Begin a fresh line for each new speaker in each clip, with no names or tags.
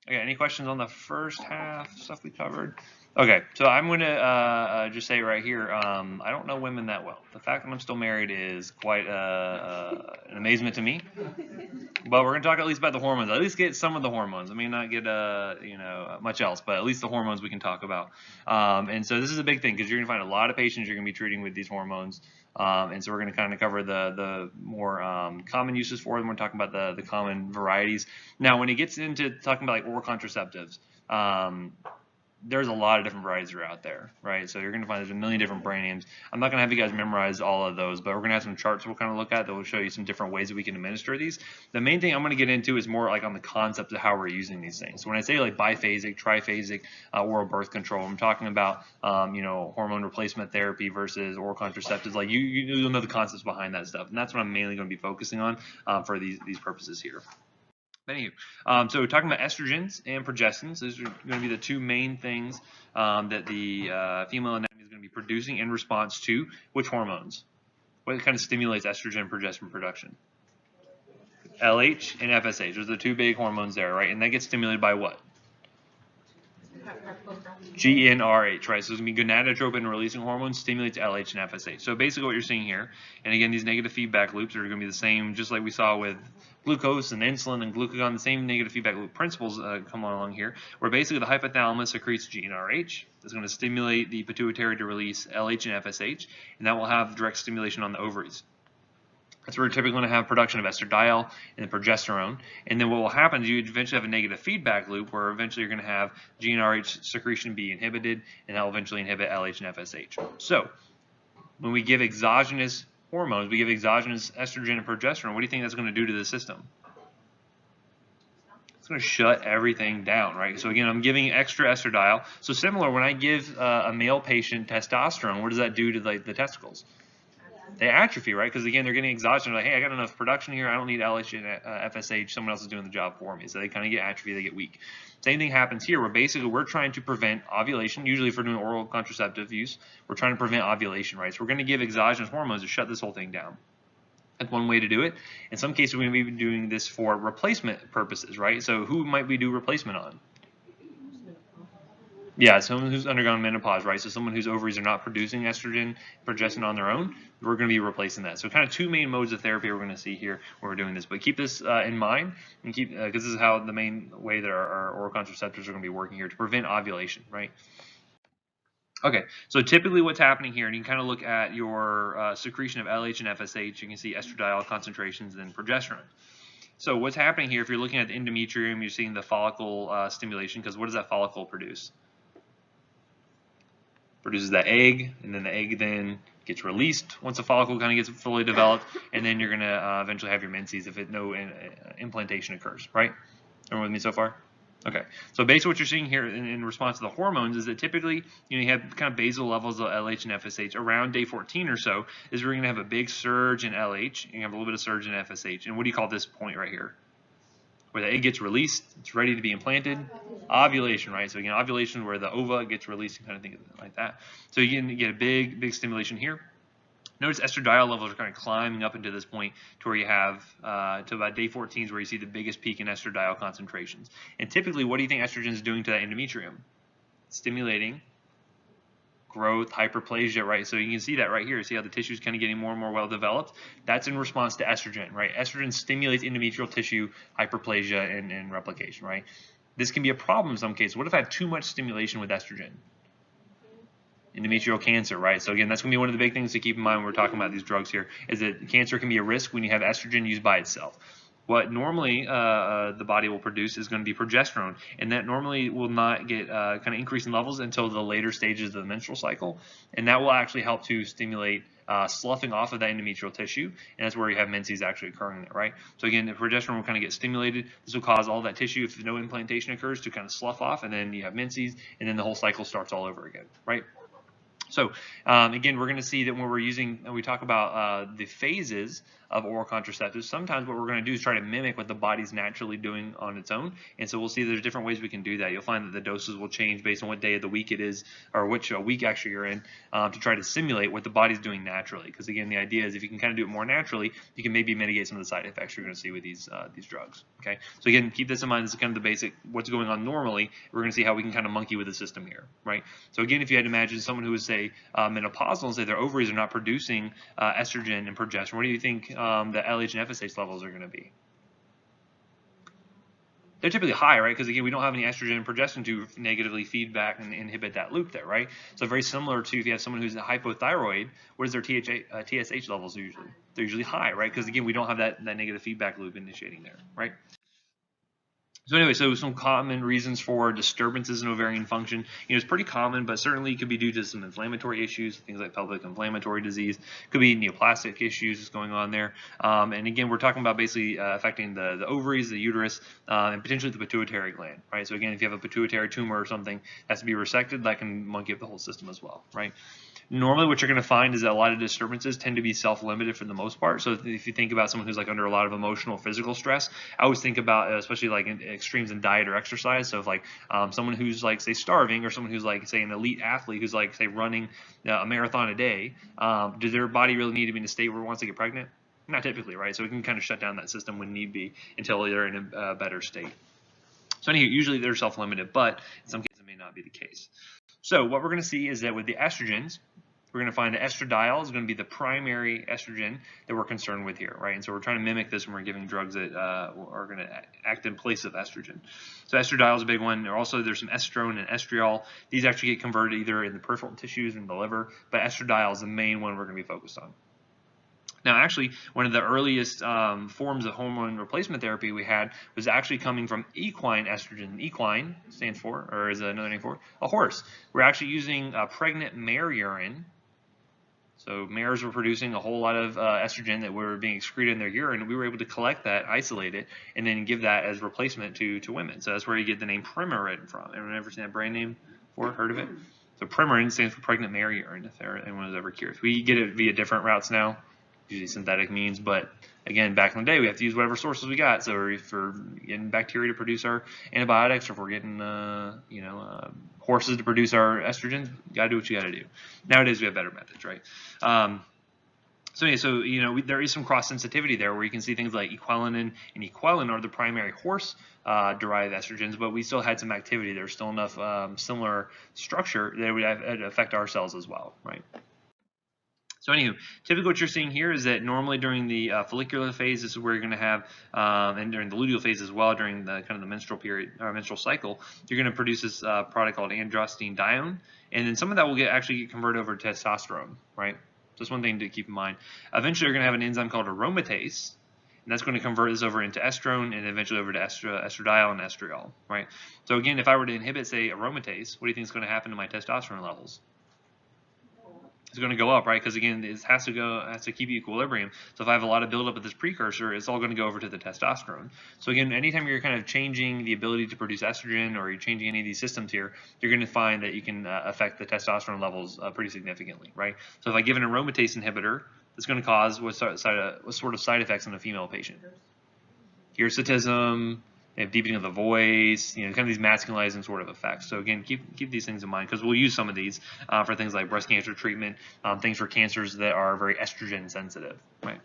Okay, any questions on the first half stuff we covered? Okay, so I'm going to just say right here, I don't know women that well. The fact that I'm still married is quite an amazement to me. But we're going to talk at least about the hormones. At least get some of the hormones. I may not get much else, but at least the hormones we can talk about. And so this is a big thing because you're going to find a lot of patients you're going to be treating with these hormones. And so we're going to kind of cover the more common uses for them. We're talking about the common varieties. Now, when it gets into talking about like oral contraceptives, there's a lot of different varieties that are out there, right? So you're going to find there's a million different brand names. I'm not going to have you guys memorize all of those, but we're going to have some charts we'll kind of look at that will show you some different ways that we can administer these. The main thing I'm going to get into is more like on the concept of how we're using these things. So when I say like biphasic, triphasic oral birth control, I'm talking about hormone replacement therapy versus oral contraceptives. Like you'll know the concepts behind that stuff, and that's what I'm mainly going to be focusing on for these purposes here. Anywho, so talking about estrogens and progestins, those are going to be the two main things that the female anatomy is going to be producing in response to which hormones? What kind of stimulates estrogen and progesterone production? LH and FSH. Those are the two big hormones there, right? And that gets stimulated by what? GnRH, right? So it's going to be gonadotropin releasing hormone stimulates LH and FSH. So basically what you're seeing here, and again, these negative feedback loops are going to be the same, just like we saw with glucose and insulin and glucagon, the same negative feedback loop principles come along here, where basically the hypothalamus secretes GnRH. That's going to stimulate the pituitary to release LH and FSH, and that will have direct stimulation on the ovaries. That's where we're typically going to have production of estradiol and progesterone. And then what will happen is you eventually have a negative feedback loop where eventually you're going to have GnRH secretion be inhibited, and that will eventually inhibit LH and FSH. So when we give exogenous hormones, we give exogenous estrogen and progesterone, what do you think that's going to do to the system? It's going to shut everything down, right? So again, I'm giving extra estradiol. So similar, when I give a male patient testosterone, what does that do to the testicles? They atrophy, right? Because again, they're getting exhausted. Like, hey, I got enough production here. I don't need LH and FSH. Someone else is doing the job for me. So they kind of get atrophy. They get weak. Same thing happens here, where basically we're trying to prevent ovulation. Usually, if we're doing oral contraceptive use, we're trying to prevent ovulation, right? So we're going to give exogenous hormones to shut this whole thing down. That's one way to do it. In some cases, we may be doing this for replacement purposes, right? So who might we do replacement on? Yeah, someone who's undergone menopause, right? So someone whose ovaries are not producing estrogen, progestin on their own, we're going to be replacing that. So kind of two main modes of therapy we're going to see here when we're doing this. But keep this in mind, and keep because this is how the main way that our oral contraceptives are going to be working here to prevent ovulation, right? Okay, so typically what's happening here, and you can kind of look at your secretion of LH and FSH, you can see estradiol concentrations and progesterone. So what's happening here, if you're looking at the endometrium, you're seeing the follicle stimulation, because what does that follicle produce? Produces that egg, and then the egg then gets released once the follicle kind of gets fully developed, and then you're going to eventually have your menses if no implantation occurs, right? Everyone with me so far? Okay, so basically what you're seeing here in response to the hormones is that typically you have kind of basal levels of LH and FSH around day 14 or so is where you're going to have a big surge in LH, and you have a little bit of surge in FSH. And what do you call this point right here? Where the egg gets released, it's ready to be implanted. Ovulation, right? So again, ovulation where the ova gets released and kind of think like that. So you get a big stimulation here. Notice estradiol levels are kind of climbing up into this point to where you have to about day 14 is where you see the biggest peak in estradiol concentrations. And typically, what do you think estrogen is doing to that endometrium? Stimulating growth, hyperplasia, right? So you can see that right here. See how the tissue is kind of getting more and more well developed? That's in response to estrogen, right? Estrogen stimulates endometrial tissue hyperplasia and replication, right? This can be a problem in some cases. What if I have too much stimulation with estrogen? Endometrial cancer, right? So again, that's going to be one of the big things to keep in mind when we're talking about these drugs here, is that cancer can be a risk when you have estrogen used by itself. What normally the body will produce is going to be progesterone, and that normally will not get kind of increasing levels until the later stages of the menstrual cycle, and that will actually help to stimulate sloughing off of that endometrial tissue, and that's where you have menses actually occurring there, right? So again, the progesterone will kind of get stimulated. This will cause all that tissue, if no implantation occurs, to kind of slough off, and then you have menses, and then the whole cycle starts all over again, right? So again, we're going to see that when we talk about the phases of oral contraceptives. Sometimes what we're going to do is try to mimic what the body's naturally doing on its own, and so we'll see there's different ways we can do that. You'll find that the doses will change based on what day of the week it is, or which week actually you're in, to try to simulate what the body's doing naturally. Because again, the idea is if you can kind of do it more naturally, you can maybe mitigate some of the side effects you're going to see with these drugs. Okay, so again, keep this in mind. This is kind of the basic what's going on normally. We're going to see how we can kind of monkey with the system here, right? So again, if you had to imagine someone who is, say, menopausal and say their ovaries are not producing estrogen and progesterone, what do you think the LH and FSH levels are going to be? They're typically high, right? Because again, we don't have any estrogen and progestin to negatively feedback and inhibit that loop there, right? So very similar to if you have someone who's hypothyroid, what is their TSH levels usually? They're usually high, right? Because again, we don't have that negative feedback loop initiating there, right? So anyway, so some common reasons for disturbances in ovarian function. It's pretty common, but certainly could be due to some inflammatory issues, things like pelvic inflammatory disease. Could be neoplastic issues that's going on there. And again, we're talking about basically affecting the ovaries, the uterus, and potentially the pituitary gland, right? So again, if you have a pituitary tumor or something that has to be resected, that can monkey up the whole system as well, right? Normally what you're going to find is that a lot of disturbances tend to be self-limited for the most part. So if you think about someone who's like under a lot of emotional, physical stress, I always think about, especially like in extremes in diet or exercise. So if like someone who's like, say, starving, or someone who's like, say, an elite athlete who's like, say, running a marathon a day, does their body really need to be in a state where it wants to get pregnant? Not typically, right? So we can kind of shut down that system when need be until they're in a better state. So anyway, usually they're self-limited, but in some cases it may not be the case. So what we're going to see is that with the estrogens, we're going to find that estradiol is going to be the primary estrogen that we're concerned with here, right? And so we're trying to mimic this when we're giving drugs that are going to act in place of estrogen. So estradiol is a big one. There's some estrone and estriol. These actually get converted either in the peripheral tissues and the liver, but estradiol is the main one we're going to be focused on. Now, actually, one of the earliest forms of hormone replacement therapy we had was actually coming from equine estrogen. Equine stands for, or is another name for, a horse. We're actually using pregnant mare urine. So mares were producing a whole lot of estrogen that were being excreted in their urine. We were able to collect that, isolate it, and then give that as replacement to women. So that's where you get the name Premarin from. Anyone ever seen that brand name before? Heard of it? So Premarin stands for pregnant mare urine, if anyone is ever curious. We get it via different routes now, usually synthetic means, but again, back in the day, we have to use whatever sources we got. So if we're getting bacteria to produce our antibiotics, or if we're getting horses to produce our estrogens, you gotta do what you gotta do. Nowadays, we have better methods, right? There is some cross sensitivity there, where you can see things like equilin and equilin are the primary horse derived estrogens, but we still had some activity. There's still enough similar structure that would affect our cells as well, right? So anywho, typically what you're seeing here is that normally during the follicular phase, this is where you're going to have, and during the luteal phase as well, during the kind of the menstrual period or menstrual cycle, you're going to produce this product called androstenedione, and then some of that will actually get converted over to testosterone, right? Just one thing to keep in mind. Eventually, you're going to have an enzyme called aromatase, and that's going to convert this over into estrone and eventually over to estradiol and estriol, right? So again, if I were to inhibit, say, aromatase, what do you think is going to happen to my testosterone levels? It's going to go up, right? Because again, it has to keep equilibrium. So if I have a lot of buildup of this precursor, it's all going to go over to the testosterone. So again, anytime you're kind of changing the ability to produce estrogen, or you're changing any of these systems here, you're going to find that you can affect the testosterone levels pretty significantly, right? So if I give an aromatase inhibitor, it's going to cause what sort of side effects in a female patient? Hirsutism, deepening of the voice, kind of these masculinizing sort of effects. So again, keep these things in mind, because we'll use some of these for things like breast cancer treatment, things for cancers that are very estrogen sensitive, right?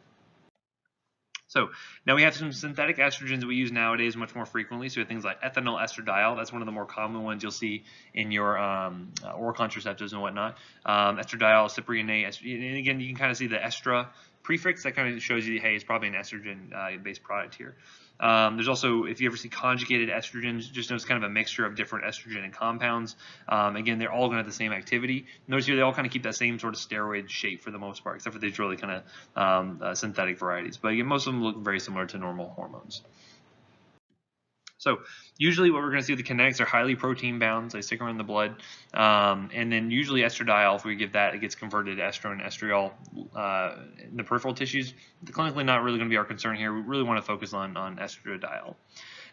So now we have some synthetic estrogens that we use nowadays much more frequently. So things like ethinyl estradiol, that's one of the more common ones you'll see in your oral contraceptives and whatnot. Estradiol, cypionate, and again, you can kind of see the estra prefix that kind of shows you, hey, it's probably an estrogen-based product here. There's also, if you ever see conjugated estrogens, just know it's kind of a mixture of different estrogen and compounds. Again, they're all going to have the same activity. Notice here they all kind of keep that same sort of steroid shape for the most part, except for these really kind of synthetic varieties. But again, most of them look very similar to normal hormones. So usually what we're going to see with the kinetics are highly protein bound. They stick around the blood. And then usually estradiol, if we give that, it gets converted to estrone and estriol in the peripheral tissues. Clinically not really going to be our concern here. We really want to focus on estradiol.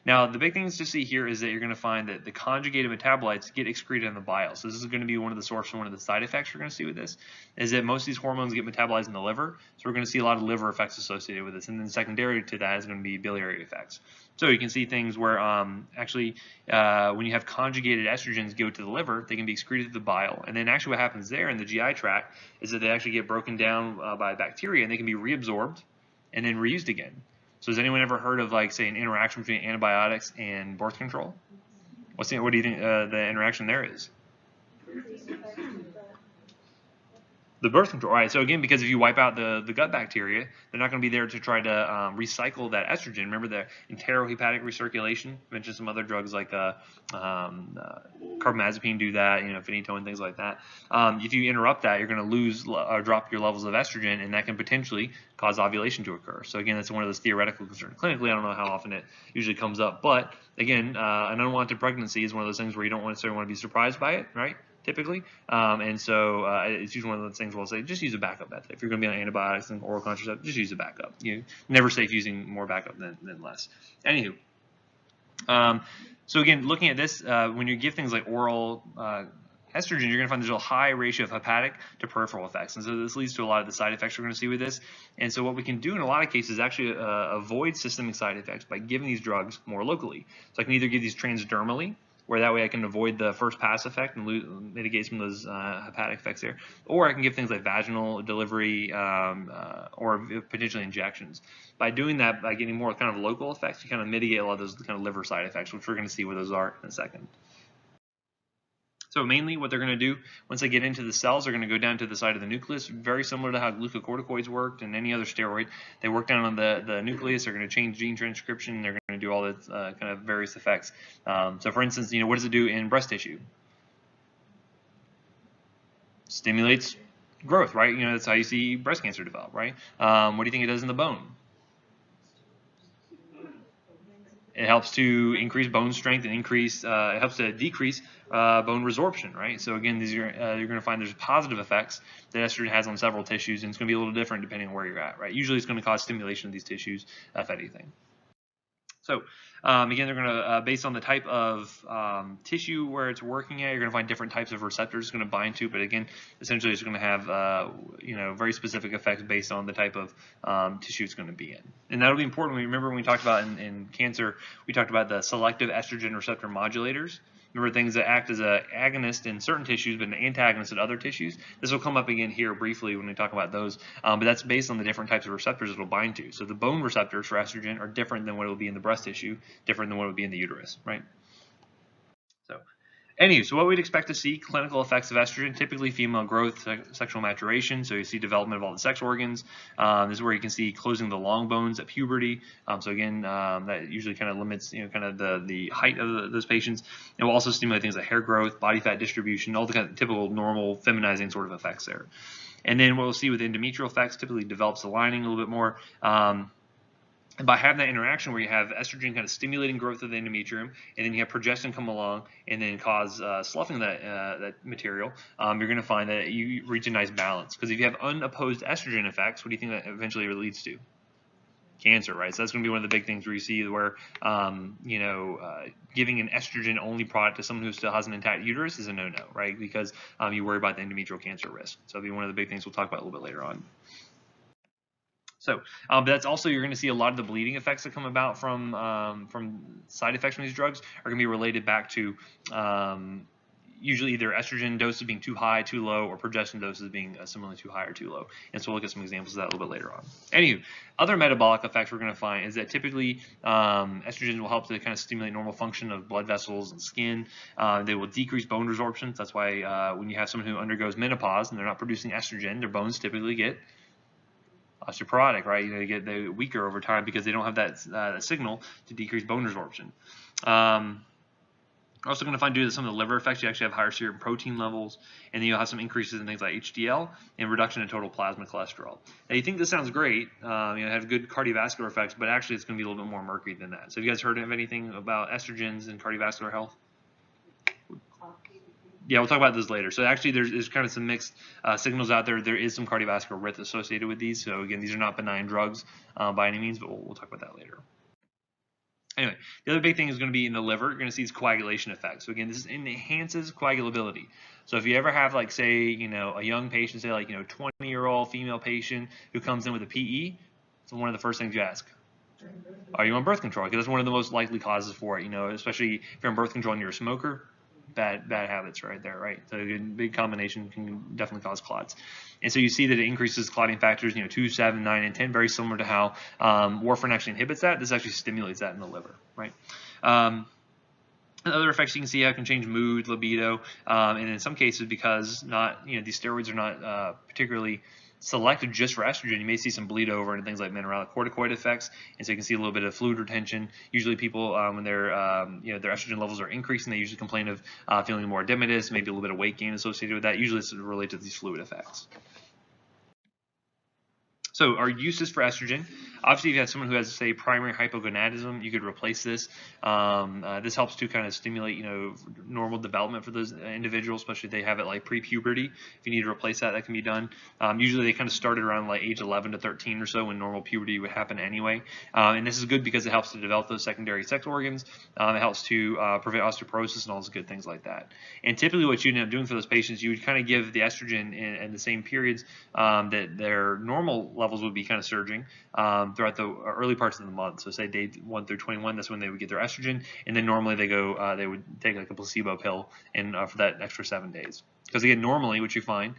Now, the big things to see here is that you're going to find that the conjugated metabolites get excreted in the bile. So this is going to be one of the sources, one of the side effects we're going to see with this, is that most of these hormones get metabolized in the liver. So we're going to see a lot of liver effects associated with this. And then secondary to that is going to be biliary effects. So you can see things where actually when you have conjugated estrogens go to the liver, they can be excreted to the bile. And then actually what happens there in the GI tract is that they actually get broken down by bacteria, and they can be reabsorbed and then reused again. So has anyone ever heard of, like, say, an interaction between antibiotics and birth control? What do you think the interaction there is? The birth control, right? So again, because if you wipe out the gut bacteria, they're not going to be there to try to recycle that estrogen. Remember the enterohepatic recirculation? I mentioned some other drugs like carbamazepine do that, phenytoin, things like that. If you interrupt that, you're going to lose or drop your levels of estrogen, and that can potentially cause ovulation to occur. So again, that's one of those theoretical concerns. Clinically, I don't know how often it usually comes up, but again, an unwanted pregnancy is one of those things where you don't necessarily want to be surprised by it, right? Typically, and so it's usually one of those things where I'll say just use a backup method. If you're going to be on antibiotics and oral contraceptives, just use a backup. You never safe using more backup than less. Anywho, so again, looking at this, when you give things like oral estrogen, you're going to find there's a high ratio of hepatic to peripheral effects, and so this leads to a lot of the side effects we're going to see with this. And so what we can do in a lot of cases is actually avoid systemic side effects by giving these drugs more locally. So I can either give these transdermally, where that way I can avoid the first pass effect and mitigate some of those hepatic effects there. Or I can give things like vaginal delivery or potentially injections. By doing that, by getting more kind of local effects, you kind of mitigate a lot of those kind of liver side effects, which we're going to see what those are in a second. So mainly what they're going to do, once they get into the cells, they're going to go down to the side of the nucleus, very similar to how glucocorticoids worked and any other steroid. They work down on the nucleus, they're going to change gene transcription, they're going to do all the kind of various effects. So for instance, what does it do in breast tissue? Stimulates growth, right? That's how you see breast cancer develop, right? What do you think it does in the bone? It helps to increase bone strength and it helps to decrease bone resorption, right? So again, these are, you're going to find there's positive effects that estrogen has on several tissues, and it's going to be a little different depending on where you're at, right? Usually it's going to cause stimulation of these tissues, if anything. So again, they're going to, based on the type of tissue where it's working at, you're going to find different types of receptors it's going to bind to. But again, essentially it's going to have very specific effects based on the type of tissue it's going to be in. And that'll be important. Remember when we talked about in cancer, we talked about the selective estrogen receptor modulators. Remember things that act as an agonist in certain tissues but an antagonist in other tissues. This will come up again here briefly when we talk about those, but that's based on the different types of receptors it will bind to. So the bone receptors for estrogen are different than what it will be in the breast tissue, different than what it would be in the uterus, right? So what we'd expect to see, clinical effects of estrogen, typically female growth, sexual maturation, so you see development of all the sex organs. This is where you can see closing the long bones at puberty. So again, that usually kind of limits, kind of the height of those patients. It will also stimulate things like hair growth, body fat distribution, all the kind of typical normal feminizing sort of effects there. And then what we'll see with endometrial effects, typically develops the lining a little bit more. And by having that interaction where you have estrogen kind of stimulating growth of the endometrium, and then you have progestin come along and then cause sloughing that material, you're going to find that you reach a nice balance. Because if you have unopposed estrogen effects, what do you think that eventually leads to? Cancer, right? So that's going to be one of the big things where you see where, giving an estrogen-only product to someone who still has an intact uterus is a no-no, right? Because you worry about the endometrial cancer risk. So that'll be one of the big things we'll talk about a little bit later on. So, but that's also, you're going to see a lot of the bleeding effects that come about from side effects from these drugs are going to be related back to usually either estrogen doses being too high, too low, or progestin doses being similarly too high or too low. And so we'll look at some examples of that a little bit later on. Anywho, other metabolic effects we're going to find is that typically estrogens will help to kind of stimulate normal function of blood vessels and skin. They will decrease bone resorption. That's why when you have someone who undergoes menopause and they're not producing estrogen, their bones typically get osteoporotic, right? They get weaker over time because they don't have that signal to decrease bone resorption. We're also going to find due to some of the liver effects, you actually have higher serum protein levels, and then you'll have some increases in things like HDL and reduction in total plasma cholesterol. Now you think this sounds great, have good cardiovascular effects, but actually it's going to be a little bit more murky than that. So have you guys heard of anything about estrogens and cardiovascular health? Yeah, we'll talk about those later. So actually there's kind of some mixed signals out there. There is some cardiovascular risk associated with these. So again, these are not benign drugs by any means, but we'll talk about that later. Anyway, the other big thing is going to be in the liver. You're going to see these coagulation effects. So again, this enhances coagulability. So if you ever have, like, say, a young patient, say, like, 20-year-old female patient who comes in with a PE, so one of the first things you ask, are you on birth control? Because that's one of the most likely causes for it, especially if you're on birth control and you're a smoker. Bad habits right there, right? So a big combination can definitely cause clots. And so you see that it increases clotting factors, 2, 7, 9, and 10, very similar to how warfarin actually inhibits that. This actually stimulates that in the liver, right? Other effects you can see how it can change mood, libido, and in some cases, because these steroids are not particularly selected just for estrogen, you may see some bleed over and things like mineralocorticoid effects, and so you can see a little bit of fluid retention. Usually people, when their estrogen levels are increasing, they usually complain of feeling more edematous, maybe a little bit of weight gain associated with that. Usually it's related to these fluid effects. So our uses for estrogen, obviously if you have someone who has, say, primary hypogonadism, you could replace this. This helps to kind of stimulate, normal development for those individuals, especially if they have it like pre-puberty. If you need to replace that, that can be done. Usually they kind of start around like age 11 to 13 or so when normal puberty would happen anyway. And this is good because it helps to develop those secondary sex organs. It helps to prevent osteoporosis and all those good things like that. And typically what you end up doing for those patients, you would kind of give the estrogen in the same periods that their normal levels would be kind of surging throughout the early parts of the month. So say day 1 through 21, that's when they would get their estrogen, and then normally they would take like a placebo pill for that extra 7 days. Because again, normally what you find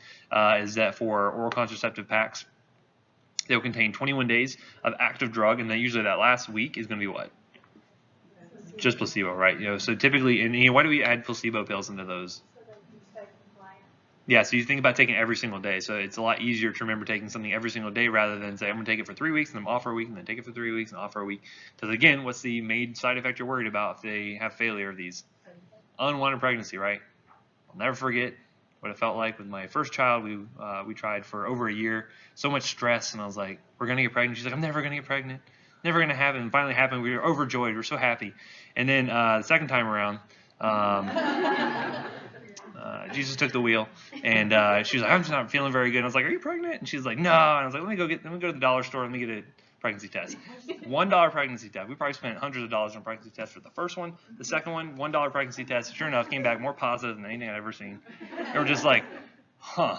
is that for oral contraceptive packs, they will contain 21 days of active drug, and then usually that last week is going to be what? Just placebo, right? So typically, and why do we add placebo pills into those? Yeah, so you think about taking it every single day. So it's a lot easier to remember taking something every single day rather than say, I'm going to take it for 3 weeks and I'm off for a week and then take it for 3 weeks and off for a week. Because again, what's the main side effect you're worried about if they have failure of these? Unwanted pregnancy, right? I'll never forget what it felt like with my first child. We tried for over a year, so much stress, and I was like, we're going to get pregnant. She's like, I'm never going to get pregnant. Never going to happen. And finally happened. We were overjoyed. We were so happy. And then the second time around, Jesus took the wheel, and she was like, I'm just not feeling very good. And I was like, are you pregnant? And she's like, no. And I was like, let me go to the dollar store. Let me get a pregnancy test. $1 pregnancy test. We probably spent hundreds of dollars on pregnancy tests for the first one. The second one, $1 pregnancy test. Sure enough, came back more positive than anything I've ever seen. They were just like, huh.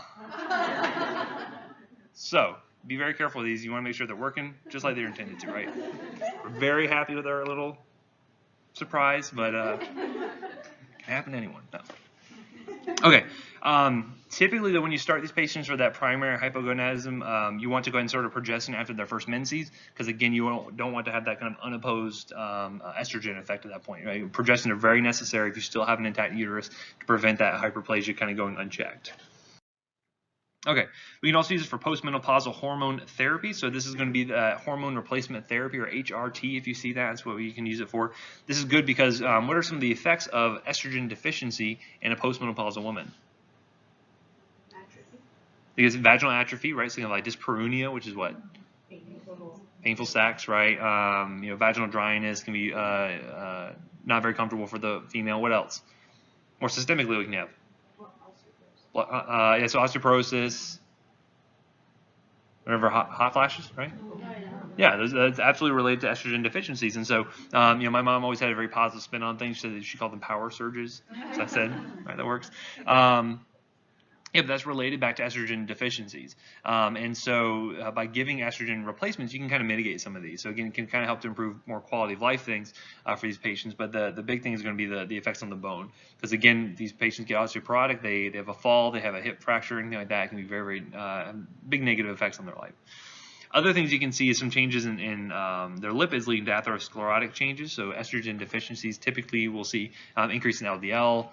So be very careful with these. You want to make sure they're working just like they're intended to, right? We're very happy with our little surprise, but it can happen to anyone. No. Okay. Typically, though, when you start these patients for that primary hypogonadism, you want to go ahead and start a progestin after their first menses, because again, you don't want to have that kind of unopposed estrogen effect at that point. Right? Progestin are very necessary if you still have an intact uterus to prevent that hyperplasia kind of going unchecked. Okay, we can also use it for postmenopausal hormone therapy. So this is going to be the hormone replacement therapy, or HRT, if you see that. That's what you can use it for. This is good because what are some of the effects of estrogen deficiency in a postmenopausal woman? Atrophy. Because vaginal atrophy, right? Something like dyspareunia, which is what? Painful sacs, right? Vaginal dryness can be not very comfortable for the female. What else? More systemically, we can have. So osteoporosis, whatever, hot flashes, right? Yeah, that's absolutely related to estrogen deficiencies. And so, my mom always had a very positive spin on things. She called them power surges. So I said, right, that works. Yeah, but that's related back to estrogen deficiencies. And so by giving estrogen replacements, you can kind of mitigate some of these. So again, it can kind of help to improve more quality of life things for these patients. But the big thing is going to be the effects on the bone. Because again, these patients get osteoporotic, they have a fall, they have a hip fracture, anything like that. It can be very, very big negative effects on their life. Other things you can see is some changes in their lipids leading to atherosclerotic changes. So estrogen deficiencies typically will see increase in LDL,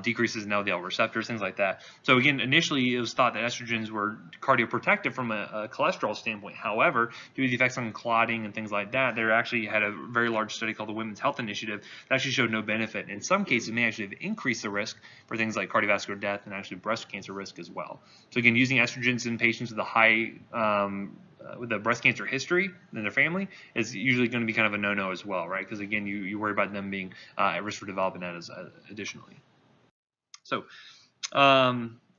decreases in LDL receptors, things like that. So again, initially it was thought that estrogens were cardioprotective from a cholesterol standpoint. However, due to the effects on clotting and things like that, they actually had a very large study called the Women's Health Initiative that actually showed no benefit. In some cases, it may actually have increased the risk for things like cardiovascular death and actually breast cancer risk as well. So again, using estrogens in patients with a high with a breast cancer history in their family is usually going to be kind of a no-no as well, right? Because again, you worry about them being at risk for developing that as additionally. So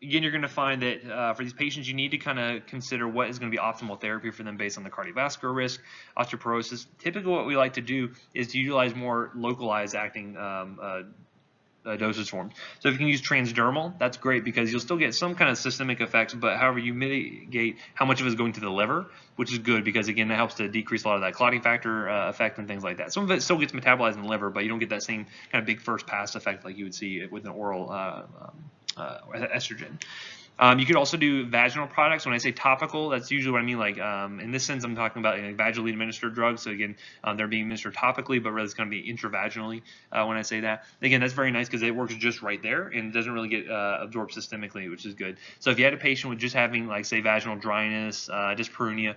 again, you're going to find that for these patients, you need to kind of consider what is going to be optimal therapy for them based on the cardiovascular risk, osteoporosis. Typically, what we like to do is to utilize more localized acting dosage forms. So if you can use transdermal, that's great because you'll still get some kind of systemic effects, but however, you mitigate how much of it is going to the liver, which is good because, again, that helps to decrease a lot of that clotting factor effect and things like that. Some of it still gets metabolized in the liver, but you don't get that same kind of big first pass effect like you would see with an oral estrogen. You could also do vaginal products. When I say topical, that's usually what I mean. Like in this sense, I'm talking about vaginally administered drugs. So again, they're being administered topically, but really it's going to be intravaginally when I say that. Again, that's very nice because it works just right there and it doesn't really get absorbed systemically, which is good. So if you had a patient with just having, like, say, vaginal dryness, dyspareunia,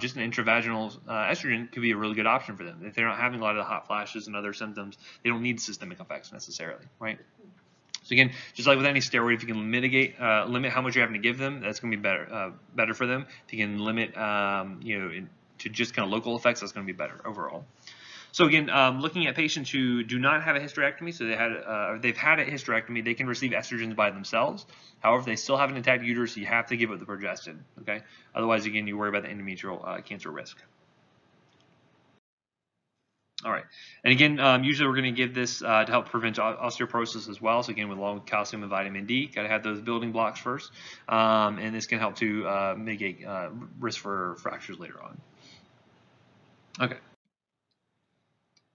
just an intravaginal estrogen could be a really good option for them. If they're not having a lot of the hot flashes and other symptoms, they don't need systemic effects necessarily, right? So again, just like with any steroid, if you can limit how much you're having to give them, that's going to be better for them. If you can limit, to just kind of local effects, that's going to be better overall. So again, looking at patients who do not have a hysterectomy, so they've had a hysterectomy, they can receive estrogens by themselves. However, if they still have an intact uterus, you have to give it the progestin. Okay. Otherwise, again, you worry about the endometrial cancer risk. All right, and again, usually we're going to give this to help prevent osteoporosis as well. So again, with along with calcium and vitamin D, got to have those building blocks first, and this can help to mitigate risk for fractures later on. Okay.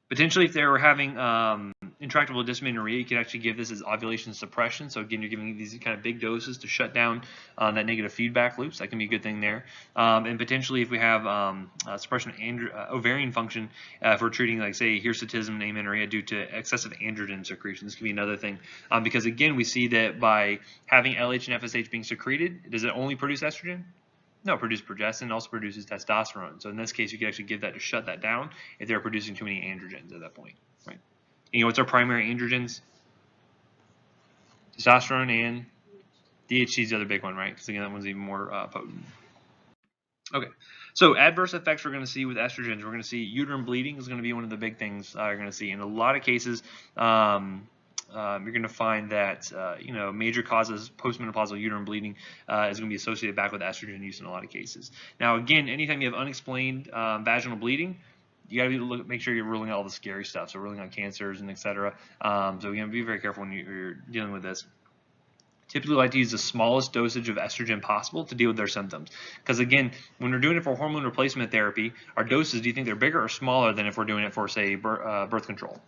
Potentially, if they were having intractable dysmenorrhea, you could actually give this as ovulation suppression. So again, you're giving these kind of big doses to shut down that negative feedback loops. That can be a good thing there. And potentially, if we have suppression of ovarian function, if we're treating, like, say, hirsutism and amenorrhea due to excessive androgen secretion, this could be another thing. Because again, we see that by having LH and FSH being secreted, does it only produce estrogen? No, it produces progestin, also produces testosterone. So in this case, you could actually give that to shut that down if they're producing too many androgens at that point, right? And what's our primary androgens? Testosterone and DHT is the other big one, right? Because again, that one's even more potent. Okay, so adverse effects we're going to see with estrogens, we're going to see uterine bleeding is going to be one of the big things you're going to see. In a lot of cases, you're going to find that major causes postmenopausal uterine bleeding is going to be associated back with estrogen use in a lot of cases. Now, again, anytime you have unexplained vaginal bleeding, you got to make sure you're ruling out all the scary stuff. So ruling out cancers and etc. So again, be very careful when you're dealing with this. Typically like to use the smallest dosage of estrogen possible to deal with their symptoms. Because again, when we're doing it for hormone replacement therapy, our doses, do you think they're bigger or smaller than if we're doing it for, say, birth control?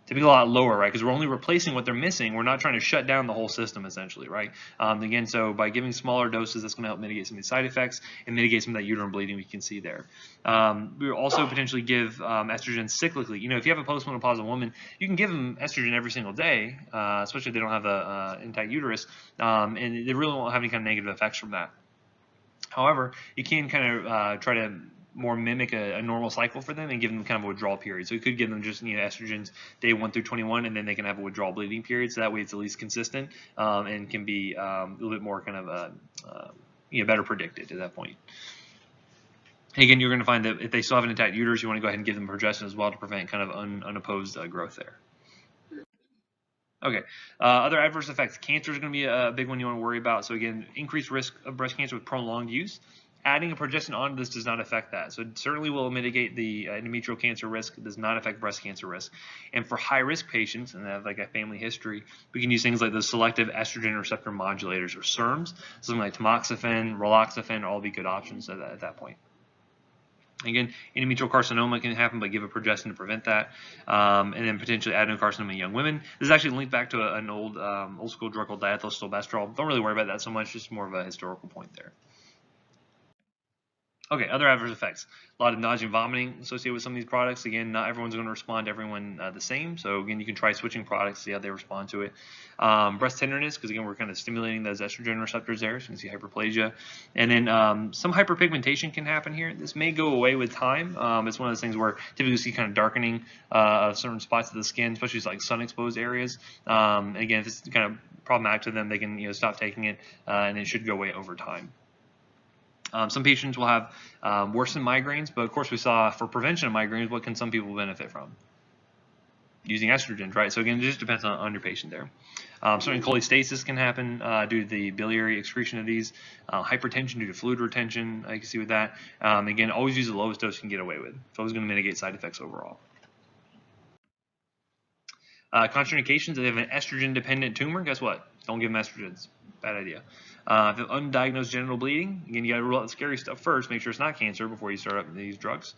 Typically a lot lower, right? Because we're only replacing what they're missing. We're not trying to shut down the whole system, essentially, right? Again, so by giving smaller doses, that's going to help mitigate some of these side effects and mitigate some of that uterine bleeding we can see there. We will also potentially give estrogen cyclically. If you have a postmenopausal woman, you can give them estrogen every single day, especially if they don't have an intact uterus, and they really won't have any kind of negative effects from that. However, you can kind of try to more mimic a normal cycle for them and give them kind of a withdrawal period. So you could give them just estrogens day 1 through 21, and then they can have a withdrawal bleeding period. So that way it's at least consistent and can be a little bit more kind of better predicted at that point. And again, you're going to find that if they still have an intact uterus, you want to go ahead and give them progestin as well to prevent kind of unopposed growth there. Okay, other adverse effects. Cancer is going to be a big one you want to worry about. So again, increased risk of breast cancer with prolonged use. Adding a progestin onto this does not affect that. So it certainly will mitigate the endometrial cancer risk. It does not affect breast cancer risk. And for high-risk patients, and they have like a family history, we can use things like the selective estrogen receptor modulators, or SERMs. Something like tamoxifen, raloxifene, all be good options at that point. Again, endometrial carcinoma can happen, but give a progestin to prevent that. And then potentially adenocarcinoma in young women. This is actually linked back to an old school drug called diethylstilbestrol. Don't really worry about that so much, just more of a historical point there. Okay, other adverse effects. A lot of nausea and vomiting associated with some of these products. Again, not everyone's going to respond to everyone the same. So again, you can try switching products, see how they respond to it. Breast tenderness, because again, we're kind of stimulating those estrogen receptors there. So you can see hyperplasia. And then some hyperpigmentation can happen here. This may go away with time. It's one of those things where typically you see kind of darkening of certain spots of the skin, especially like sun-exposed areas. And again, if it's kind of problematic to them, they can stop taking it, and it should go away over time. Some patients will have worsened migraines, but of course we saw for prevention of migraines, what can some people benefit from? using estrogens, right? So again, it just depends on your patient there. Certainly cholestasis can happen due to the biliary excretion of these, hypertension due to fluid retention, you can see with that. Again, always use the lowest dose you can get away with. It's always going to mitigate side effects overall. Contraindications, if they have an estrogen-dependent tumor, guess what? Don't give them estrogens. Bad idea. If they have undiagnosed genital bleeding, again, you got to rule out the scary stuff first. Make sure it's not cancer before you start up these drugs.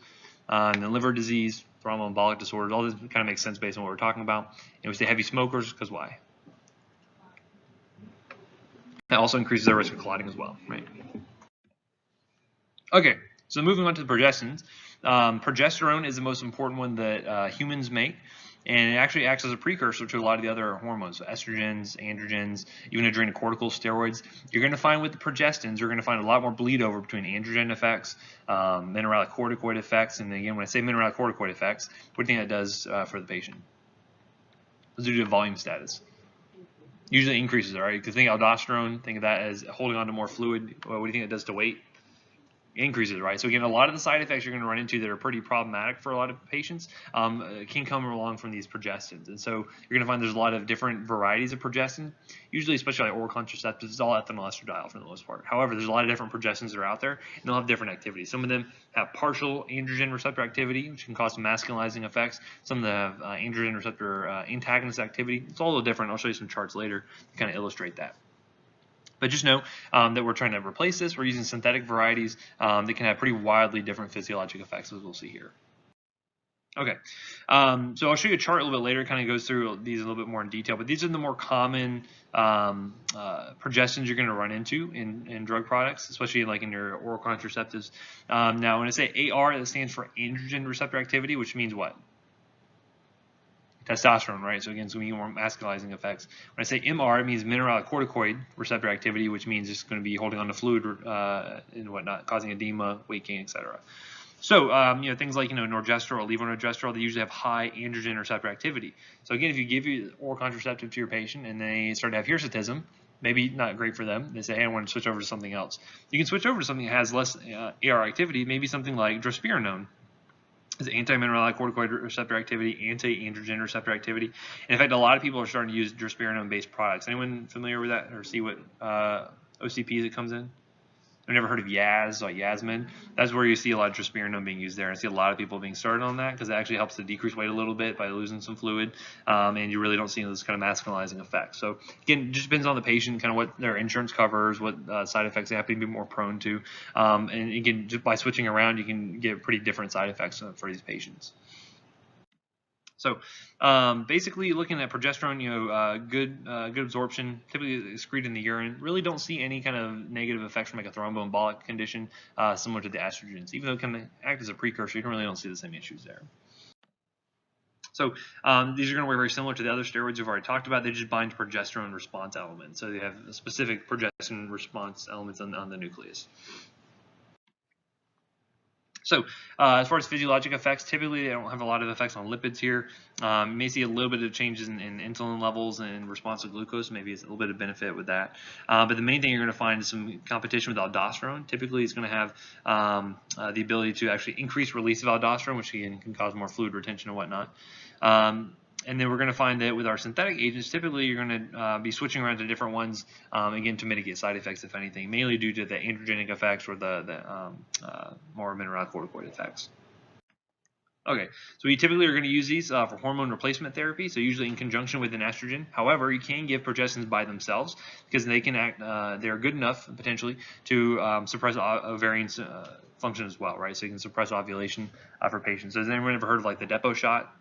And then liver disease, thromboembolic disorders, all this kind of makes sense based on what we're talking about. And we say heavy smokers, because why? That also increases their risk of clotting as well, right? Okay, so moving on to the progestins. Progesterone is the most important one that humans make, and it actually acts as a precursor to a lot of the other hormones, so estrogens, androgens, even adrenocortical steroids. You're going to find with the progestins, you're going to find a lot more bleed over between androgen effects, mineralocorticoid effects, and again, when I say mineralocorticoid effects, what do you think that does for the patient? It's due to volume status. Usually increases it, right? Because think aldosterone, think of that as holding on to more fluid. Well, what do you think it does to weight? Increases, right? So again, a lot of the side effects you're going to run into that are pretty problematic for a lot of patients can come along from these progestins. And so you're going to find there's a lot of different varieties of progestin, usually especially like oral contraceptives. It's all ethinyl estradiol for the most part. However, there's a lot of different progestins that are out there, and they'll have different activities. Some of them have partial androgen receptor activity, which can cause some masculinizing effects. Some of them have androgen receptor antagonist activity. It's all a little different. I'll show you some charts later to kind of illustrate that. But just know that we're trying to replace this. We're using synthetic varieties that can have pretty wildly different physiologic effects, as we'll see here. Okay, so I'll show you a chart a little bit later. It kind of goes through these a little bit more in detail, but these are the more common progestins you're going to run into in drug products, especially like in your oral contraceptives. Now, when I say AR, that stands for androgen receptor activity, which means what? Testosterone, right? So again, it's going to be more masculizing effects. When I say MR, it means mineralocorticoid receptor activity, which means it's going to be holding on to fluid and whatnot, causing edema, weight gain, etc. So, things like, norgestrel or levonorgestrel, they usually have high androgen receptor activity. So again, if you give you oral contraceptive to your patient and they start to have hirsutism, maybe not great for them. They say, hey, I want to switch over to something else. You can switch over to something that has less AR activity, maybe something like drospirenone. Is anti-mineralocorticoid receptor activity, anti-androgen receptor activity. And in fact, a lot of people are starting to use drospirenone-based products. Anyone familiar with that or see what OCPs it comes in? I've never heard of Yaz, like Yasmin. That's where you see a lot of drospirenone being used there. I see a lot of people being started on that because it actually helps to decrease weight a little bit by losing some fluid, and you really don't see those kind of masculinizing effects. So again, it just depends on the patient, kind of what their insurance covers, what side effects they happen to be more prone to. And again, just by switching around, you can get pretty different side effects for these patients. So basically looking at progesterone, good absorption, typically excreted in the urine. Really don't see any kind of negative effects from like a thromboembolic condition similar to the estrogens. Even though it can act as a precursor, you really don't see the same issues there. So these are going to work very similar to the other steroids we've already talked about. They just bind to progesterone response elements. So they have specific progesterone response elements on the nucleus. So as far as physiologic effects, typically they don't have a lot of effects on lipids here. You may see a little bit of changes in insulin levels and response to glucose. Maybe it's a little bit of benefit with that. But the main thing you're going to find is some competition with aldosterone. Typically it's going to have the ability to actually increase release of aldosterone, which can cause more fluid retention and whatnot. And then we're going to find that with our synthetic agents, typically you're going to be switching around to different ones, again, to mitigate side effects, if anything, mainly due to the androgenic effects or the more mineralocorticoid effects. Okay, so we typically are going to use these for hormone replacement therapy, so usually in conjunction with an estrogen. However, you can give progestins by themselves because they can act, they're good enough, potentially, to suppress ovarian function as well, right? So you can suppress ovulation for patients. So has anyone ever heard of like the depot shot?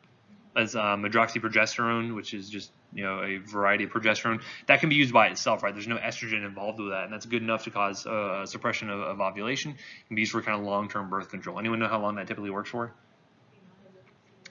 As medroxyprogesterone, which is just a variety of progesterone that can be used by itself, right? There's no estrogen involved with that, and that's good enough to cause suppression of ovulation. It can be used for kind of long-term birth control. Anyone know how long that typically works for?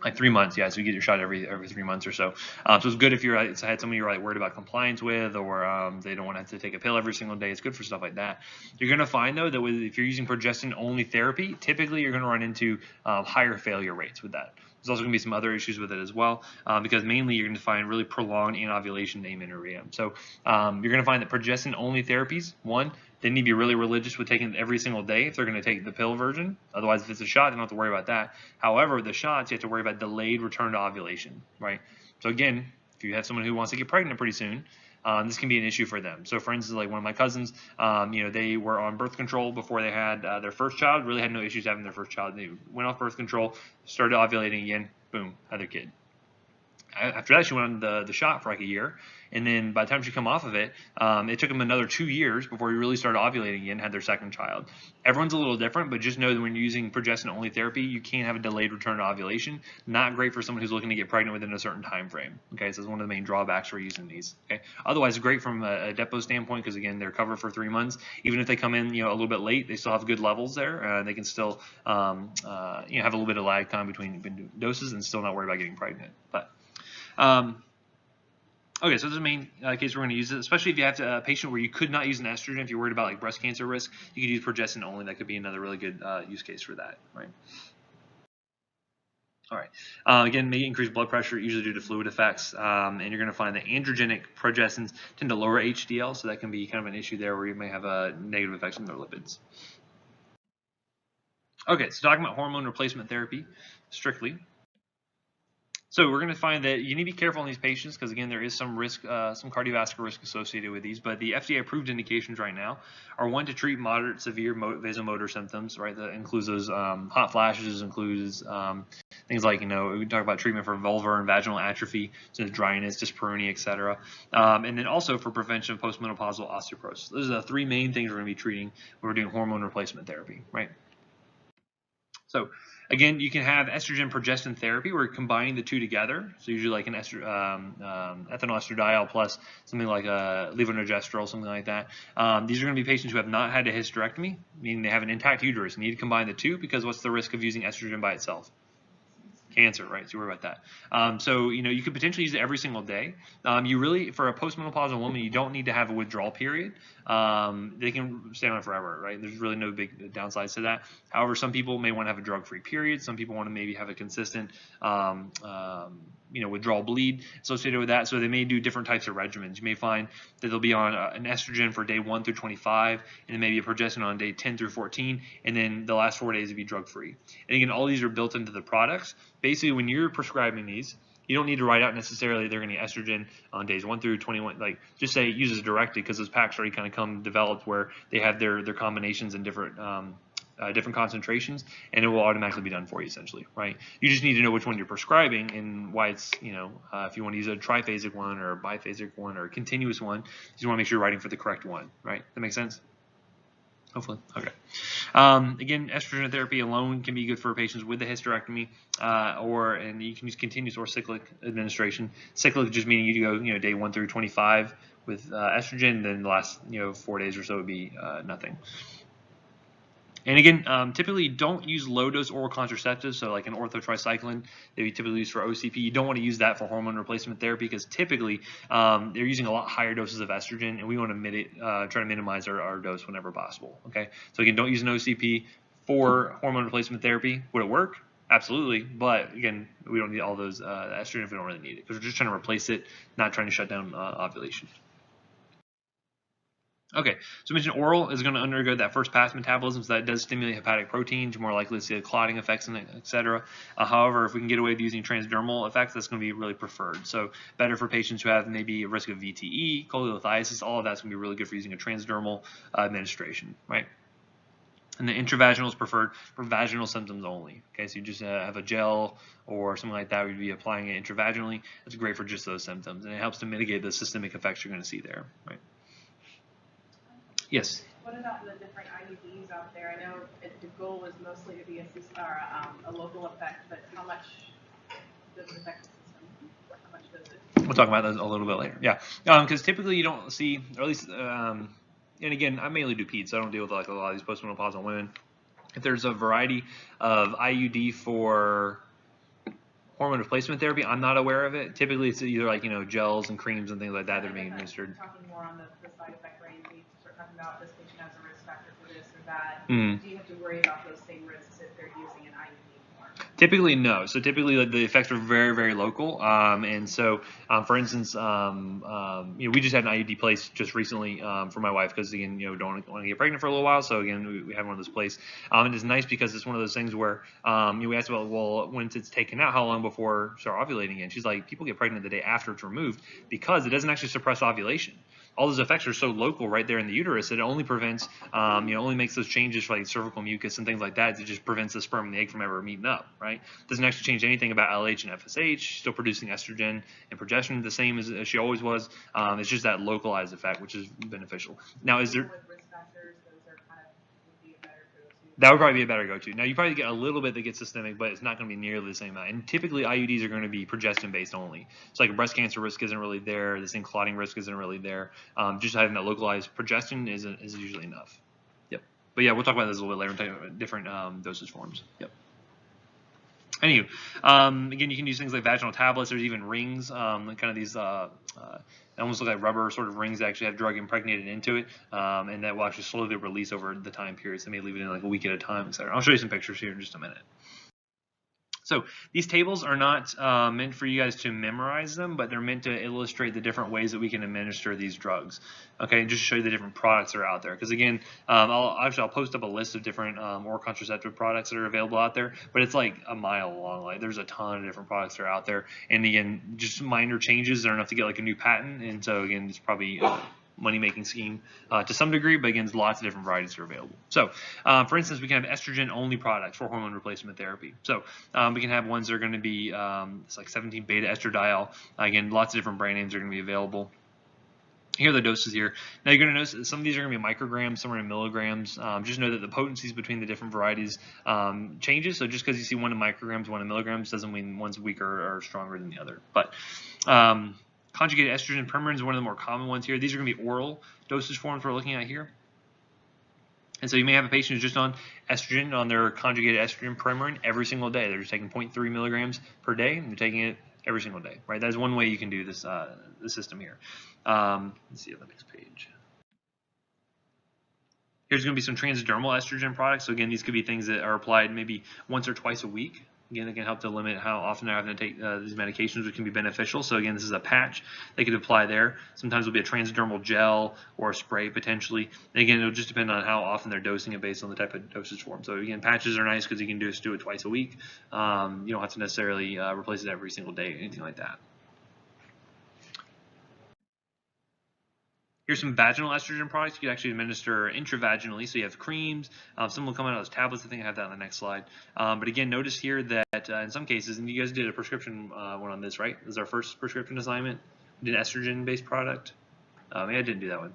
Like 3 months, yeah. So you get your shot every 3 months or so. So it's good if you had somebody you're like worried about compliance with, or they don't want to have to take a pill every single day. It's good for stuff like that. You're going to find though that if you're using progestin only therapy, typically you're going to run into higher failure rates with that. There's also going to be some other issues with it as well, because mainly you're going to find really prolonged anovulation and amenorrhea. So you're going to find that progestin-only therapies, one, they need to be really religious with taking it every single day if they're going to take the pill version. Otherwise, if it's a shot, they don't have to worry about that. However, the shots, you have to worry about delayed return to ovulation, right? So again, if you have someone who wants to get pregnant pretty soon, this can be an issue for them. So for instance, like one of my cousins, they were on birth control before they had their first child, really had no issues having their first child. They went off birth control, started ovulating again, boom, had their kid. After that, she went on the shot for like a year, and then by the time she come off of it, it took them another 2 years before we really started ovulating again and had their second child. Everyone's a little different, but just know that when you're using progestin-only therapy, you can have a delayed return to ovulation. Not great for someone who's looking to get pregnant within a certain time frame. Okay, so it's one of the main drawbacks for using these. Okay, otherwise, great from a depot standpoint because again, they're covered for 3 months. Even if they come in, a little bit late, they still have good levels there. They can still, have a little bit of lag time between doses and still not worry about getting pregnant. But okay, so this is the main case we're going to use it, especially if you have a patient where you could not use an estrogen. If you're worried about like breast cancer risk, you could use progestin only. That could be another really good use case for that, right? All right. Again, may increase blood pressure, usually due to fluid effects, and you're going to find that androgenic progestins tend to lower HDL, so that can be kind of an issue there where you may have a negative effects on their lipids. Okay, so talking about hormone replacement therapy, strictly. So we're going to find that you need to be careful in these patients because, again, there is some risk, some cardiovascular risk associated with these. But the FDA-approved indications right now are one to treat moderate, severe vasomotor symptoms, right? That includes those hot flashes, includes things like, we talk about treatment for vulvar and vaginal atrophy, so dryness, dyspareunia, etc. And then also for prevention of postmenopausal osteoporosis. Those are the 3 main things we're going to be treating when we're doing hormone replacement therapy, right? So again, you can have estrogen progestin therapy where you're combining the two together. So usually like an ethinyl estradiol plus something like a levonorgestrel, something like that. These are going to be patients who have not had a hysterectomy, meaning they have an intact uterus. You need to combine the two because what's the risk of using estrogen by itself? Cancer, right? So worry about that. So you could potentially use it every single day. You really, for a postmenopausal woman, you don't need to have a withdrawal period. They can stay on it forever, right? There's really no big downsides to that. However, some people may want to have a drug-free period. Some people want to maybe have a consistent, withdrawal bleed associated with that. So they may do different types of regimens. You may find that they'll be on an estrogen for day 1 through 25, and then maybe a progestin on day 10 through 14, and then the last 4 days would be drug-free. And again, all these are built into the products. Basically, when you're prescribing these, you don't need to write out necessarily they're going to get estrogen on days 1 through 21. Like, just say use it directly because those packs already kind of come developed where they have their combinations in different concentrations, and it will automatically be done for you essentially, right? You just need to know which one you're prescribing and why it's, if you want to use a triphasic one or a biphasic one or a continuous one, you just want to make sure you're writing for the correct one, right? That makes sense? Hopefully. Okay. Again, estrogen therapy alone can be good for patients with a hysterectomy, and you can use continuous or cyclic administration. Cyclic just meaning you go, day 1 through 25 with estrogen, then the last, 4 days or so would be nothing. And again, typically don't use low-dose oral contraceptives, so like an orthotricycline that we typically use for OCP. You don't want to use that for hormone replacement therapy because typically they're using a lot higher doses of estrogen, and we want to try to minimize our dose whenever possible. Okay, so again, don't use an OCP for hormone replacement therapy. Would it work? Absolutely, but again, we don't need all those estrogen if we don't really need it because we're just trying to replace it, not trying to shut down ovulation. Okay, so I mentioned oral is going to undergo that first pass metabolism, so that does stimulate hepatic proteins. You're more likely to see clotting effects, etc. However, if we can get away with using transdermal effects, that's going to be really preferred. So better for patients who have maybe a risk of VTE, cholelithiasis, all of that's going to be really good for using a transdermal administration, right? And the intravaginal is preferred for vaginal symptoms only. Okay, so you just have a gel or something like that, we'd be applying it intravaginally. That's great for just those symptoms, and it helps to mitigate the systemic effects you're going to see there, right? Yes.
What about the different IUDs out there? I know the goal is mostly to be a local effect, but how much does it affect the system? How much does it?
We'll talk about that a little bit later. Yeah, because typically you don't see, or at least, and again, I mainly do peds, so I don't deal with like a lot of these postmenopausal women. If there's a variety of IUD for hormone replacement therapy, I'm not aware of it. Typically, it's either like gels and creams and things like that that are being administered.
Talking more on the side effect range. Talking about this patient has a risk factor for this or that.
Mm.
Do you have to worry about those same risks if they're using an IUD more?
Typically, no. So typically, like, the effects are very, very local. And so, for instance, we just had an IUD placed just recently for my wife because, again, don't want to get pregnant for a little while. So again, we have one of those placed. And it's nice because it's one of those things where we asked about, well, once it's taken out, how long before start ovulating again? She's like, people get pregnant the day after it's removed because it doesn't actually suppress ovulation. All those effects are so local right there in the uterus that it only prevents, only makes those changes for like cervical mucus and things like that. It just prevents the sperm and the egg from ever meeting up, right? Doesn't actually change anything about LH and FSH. Still producing estrogen and progesterone the same as she always was. It's just that localized effect, which is beneficial. Now, is there?
With risk factors, those are kind of would be a better go-to.
That would probably be a better go-to. Now, you probably get a little bit that gets systemic, but it's not going to be nearly the same amount. And typically, IUDs are going to be progestin-based only. So, like, breast cancer risk isn't really there. The same clotting risk isn't really there. Just having that localized progestin is usually enough. Yep. But yeah, we'll talk about this a little bit later. We'll talk about different dosage forms. Yep. Anywho, again, you can use things like vaginal tablets. There's even rings, kind of these they almost look like rubber sort of rings that actually have drug impregnated into it, and that will actually slowly release over the time period. So they may leave it in like a week at a time, etc. I'll show you some pictures here in just a minute. So these tables are not meant for you guys to memorize them, but they're meant to illustrate the different ways that we can administer these drugs. Okay, and just show you the different products that are out there. Because again, I'll post up a list of different oral contraceptive products that are available out there, but it's like a mile long. Like there's a ton of different products that are out there, and again, just minor changes are enough to get like a new patent. And so again, it's probably money-making scheme to some degree, but again, there's lots of different varieties that are available. So, for instance, we can have estrogen-only products for hormone replacement therapy. So, we can have ones that are going to be it's like 17-beta estradiol. Again, lots of different brand names are going to be available. Here are the doses here. Now, you're going to notice that some of these are going to be micrograms, some are in milligrams. Just know that the potencies between the different varieties changes. So just because you see one in micrograms, one in milligrams, doesn't mean one's weaker or stronger than the other. But conjugated estrogen Premarin is one of the more common ones here. These are going to be oral dosage forms we're looking at here. And so you may have a patient who's just on estrogen, on their conjugated estrogen Premarin every single day. They're just taking 0.3 milligrams per day, and they're taking it every single day, right? That's one way you can do this the system here. Let's see on the next page. Here's going to be some transdermal estrogen products. So again, these could be things that are applied maybe once or twice a week. Again, it can help to limit how often they're having to take these medications, which can be beneficial. So again, this is a patch they could apply there. Sometimes it'll be a transdermal gel or a spray potentially. And again, it'll just depend on how often they're dosing it based on the type of dosage form. So again, patches are nice because you can just do it twice a week. You don't have to necessarily replace it every single day or anything like that. Here's some vaginal estrogen products you can actually administer intravaginally. So you have creams. Some will come out as tablets. I think I have that on the next slide. But again, notice here that in some cases, and you guys did a prescription one on this, right? This is our first prescription assignment. We did an estrogen-based product. Maybe I didn't do that one.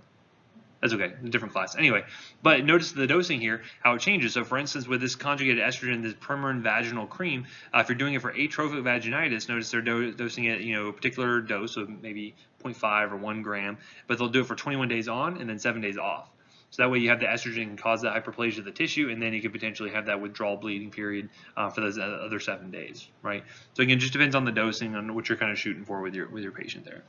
That's okay, a different class. Anyway, but notice the dosing here, how it changes. So for instance, with this conjugated estrogen, this Premarin vaginal cream, if you're doing it for atrophic vaginitis, notice they're dosing it, a particular dose of maybe 0.5 or 1 gram, but they'll do it for 21 days on and then 7 days off. So that way you have the estrogen cause that hyperplasia of the tissue, and then you could potentially have that withdrawal bleeding period for those other 7 days, right? So again, just depends on the dosing, on what you're kind of shooting for with your patient there.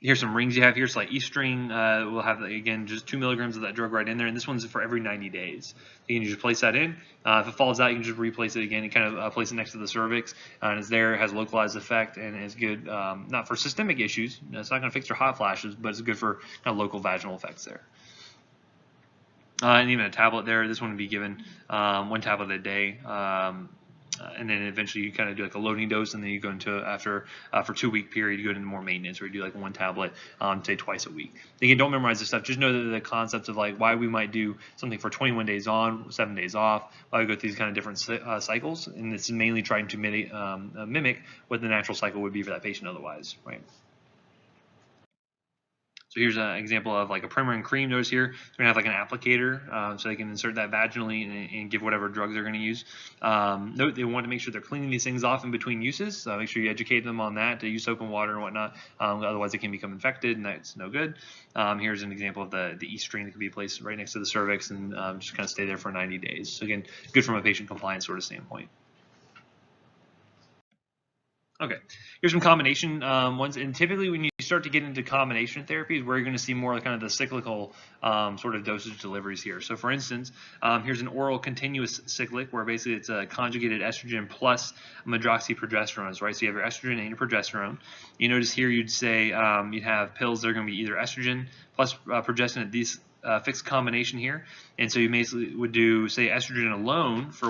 Here's some rings you have here. So like E-string will have, again, just 2 milligrams of that drug right in there. And this one's for every 90 days. You can just place that in. If it falls out, you can just replace it again and kind of place it next to the cervix. And it's there, it has localized effect, and is good, not for systemic issues. It's not going to fix your hot flashes, but it's good for kind of local vaginal effects there. And even a tablet there. This one would be given 1 tablet a day. And then eventually you kind of do like a loading dose, and then you go into after for 2-week period you go into more maintenance, where you do like 1 tablet say twice a week. Again, don't memorize this stuff. Just know that the concepts of like why we might do something for 21 days on, 7 days off, why we go through these kind of different cycles, and it's mainly trying to mimic what the natural cycle would be for that patient otherwise, right? So here's an example of like a Premarin cream. Notice here, it's going to have like an applicator, so they can insert that vaginally and give whatever drugs they're going to use. Note they want to make sure they're cleaning these things off in between uses. So make sure you educate them on that, to use soap and water and whatnot. Otherwise, it can become infected, and that's no good. Here's an example of the E-string that can be placed right next to the cervix and just kind of stay there for 90 days. So again, good from a patient compliance sort of standpoint. Okay, here's some combination ones, and typically when you start to get into combination therapies, where you're going to see more kind of the cyclical sort of dosage deliveries here. So for instance, here's an oral continuous cyclic where basically it's a conjugated estrogen plus medroxyprogesterones, right? So you have your estrogen and your progesterone. You notice here you'd say you'd have pills that are going to be either estrogen plus progestin at these fixed combination here, and so you basically would do, say, estrogen alone for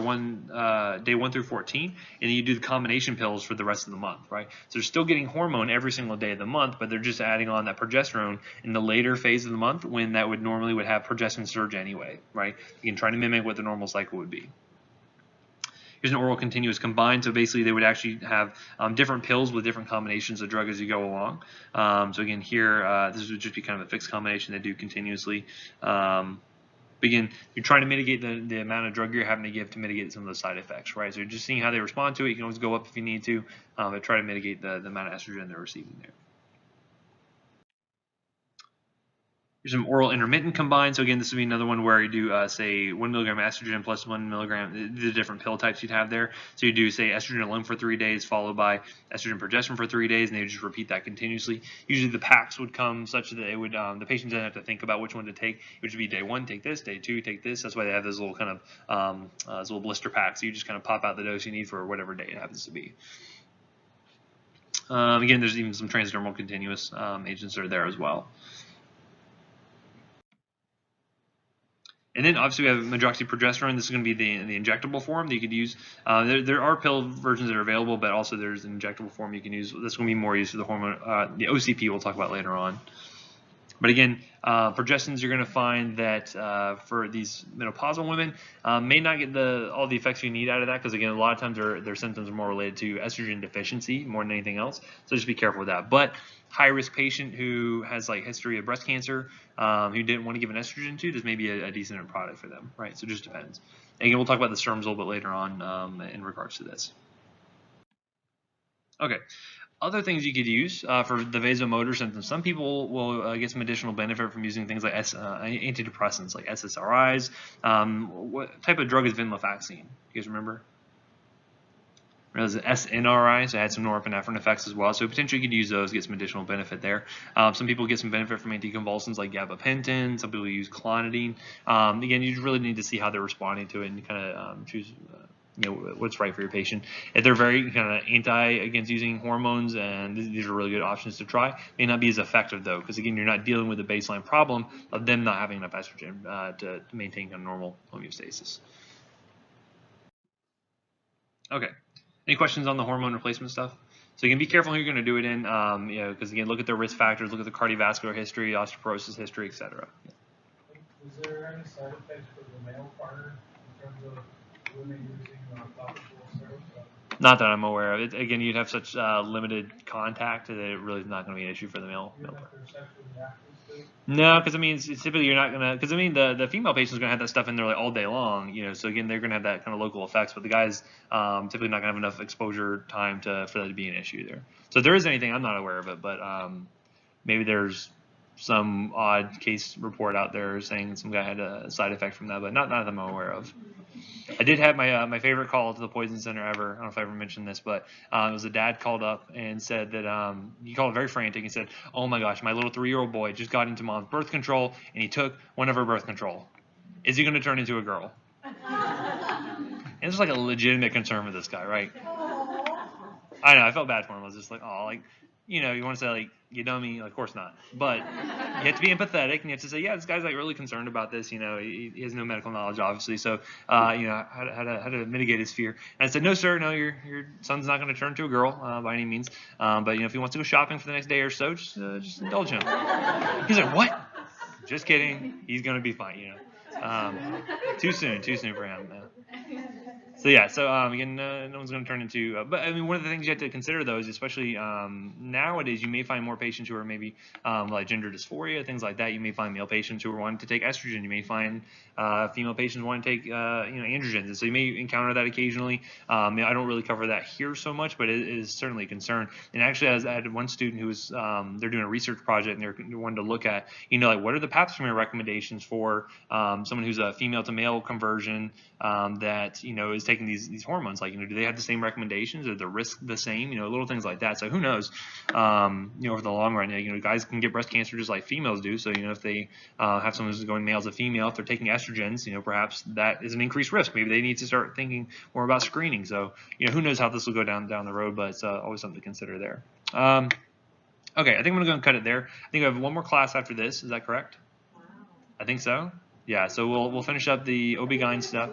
day 1 through 14, and then you do the combination pills for the rest of the month, right? So they're still getting hormone every single day of the month, but they're just adding on that progesterone in the later phase of the month when that would normally have progestin surge anyway, right? You can try to mimic what the normal cycle would be. Here's an oral continuous combined, so basically they would actually have different pills with different combinations of drug as you go along. So again, here this would just be kind of a fixed combination they do continuously. But again, you're trying to mitigate the amount of drug you're having to give to mitigate some of the side effects, right? So you're just seeing how they respond to it. You can always go up if you need to, but try to mitigate the amount of estrogen they're receiving there. Here's some oral intermittent combined. So again, this would be another one where you do, say, 1 milligram estrogen plus 1 milligram, the different pill types you'd have there. So you do, say, estrogen alone for 3 days, followed by estrogen progesterone for 3 days, and they would just repeat that continuously. Usually the packs would come such that it would, the patient doesn't have to think about which one to take. It would just be day 1, take this, day 2, take this. That's why they have those little kind of, those little blister packs. So you just kind of pop out the dose you need for whatever day it happens to be. Again, there's even some transdermal continuous agents that are there as well. And then obviously we have medroxyprogesterone. This is going to be the injectable form that you could use. There are pill versions that are available, but also there's an injectable form you can use. That's going to be more used for the hormone, the OCP we'll talk about later on. But again, progestins, you're going to find that for these menopausal women, may not get all the effects you need out of that, because again, a lot of times their symptoms are more related to estrogen deficiency more than anything else. So just be careful with that. But high-risk patient who has like history of breast cancer, who didn't want to give an estrogen to, this may be a decent product for them, right? So it just depends. And again, we'll talk about the SERMs a little bit later on in regards to this. Okay. Other things you could use for the vasomotor symptoms. Some people will get some additional benefit from using things like antidepressants, like SSRIs. What type of drug is venlafaxine? You guys remember? It was an SNRI, so it had some norepinephrine effects as well. So potentially you could use those, get some additional benefit there. Some people get some benefit from anticonvulsants like gabapentin. Some people use clonidine. Again, you really need to see how they're responding to it and kind of choose what's right for your patient. If they're very kind of against using hormones, and these are really good options to try, may not be as effective though, because again, you're not dealing with the baseline problem of them not having enough estrogen to maintain kind of normal homeostasis. Okay. Any questions on the hormone replacement stuff? So you can be careful who you're going to do it in, because again, look at the risk factors, look at the cardiovascular history, osteoporosis history, etc.
Is there any side effects for the male partner in terms of women using topical steroids?
Not that I'm aware of. Again, you'd have such limited contact that it really is not going to be an issue for the male partner. No, because I mean, it's typically you're not gonna. Because I mean, the female patient's gonna have that stuff in there like all day long, So again, they're gonna have that kind of local effects, but the guys typically not gonna have enough exposure time for that to be an issue there. So if there is anything, I'm not aware of it, but maybe there's some odd case report out there saying some guy had a side effect from that, but not that I'm aware of. I did have my favorite call to the Poison Center ever. I don't know if I ever mentioned this, but it was a dad called up and said that he called very frantic and said, "Oh my gosh, my little 3-year-old boy just got into mom's birth control and he took one of her birth control. Is he going to turn into a girl?" And it's like a legitimate concern with this guy, right? I know, I felt bad for him. I was just like, oh, like, you want to say like, you dummy, of course not. But you have to be empathetic and you have to say, yeah, this guy's like really concerned about this. He has no medical knowledge, obviously. So, how to mitigate his fear. And I said, no, sir, no, your son's not going to turn to a girl by any means. But if he wants to go shopping for the next day or so, just indulge him. He's like, what? Just kidding. He's going to be fine. Too soon for him. So yeah, again, no one's going to turn into. But I mean, one of the things you have to consider though is, especially nowadays, you may find more patients who are maybe like gender dysphoria, things like that. You may find male patients who are wanting to take estrogen. You may find female patients wanting to take androgens, and so you may encounter that occasionally. I don't really cover that here so much, but it is certainly a concern. And actually, I had one student who was they're doing a research project and they're wanting to look at like what are the pap smear recommendations for someone who's a female to male conversion that is taking taking these hormones. Like, do they have the same recommendations? Are the risks the same? Little things like that. So who knows? Over the long run, guys can get breast cancer just like females do. So, if they have someone who's going male as a female, if they're taking estrogens, perhaps that is an increased risk. Maybe they need to start thinking more about screening. So, who knows how this will go down the road, but it's always something to consider there. Okay, I think I'm going to go and cut it there. I think I have one more class after this. Is that correct?
Wow.
I think so. Yeah, so we'll finish up the OB-GYN stuff.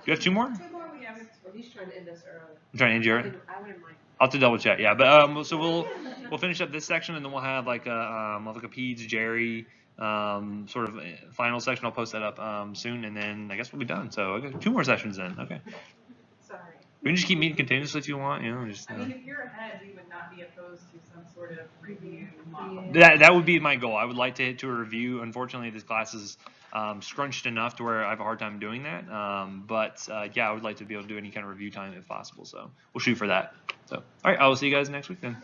You have 2 more?
2 more, we have it. He's trying to end us early.
I'm trying to end you.
I wouldn't mind.
I'll have to double check. Yeah, but so we'll finish up this section, and then we'll have like a peds Jerry sort of final section. I'll post that up soon, and then I guess we'll be done. So okay, 2 more sessions then. Okay.
Sorry.
We can just keep meeting continuously if you want. Just.
I mean, if you're ahead, we would not be opposed to some sort of review model.
That would be my goal. I would like to hit to a review. Unfortunately, this class is scrunched enough to where I have a hard time doing that. But yeah, I would like to be able to do any kind of review time if possible. So we'll shoot for that. So all right, I will see you guys next week then.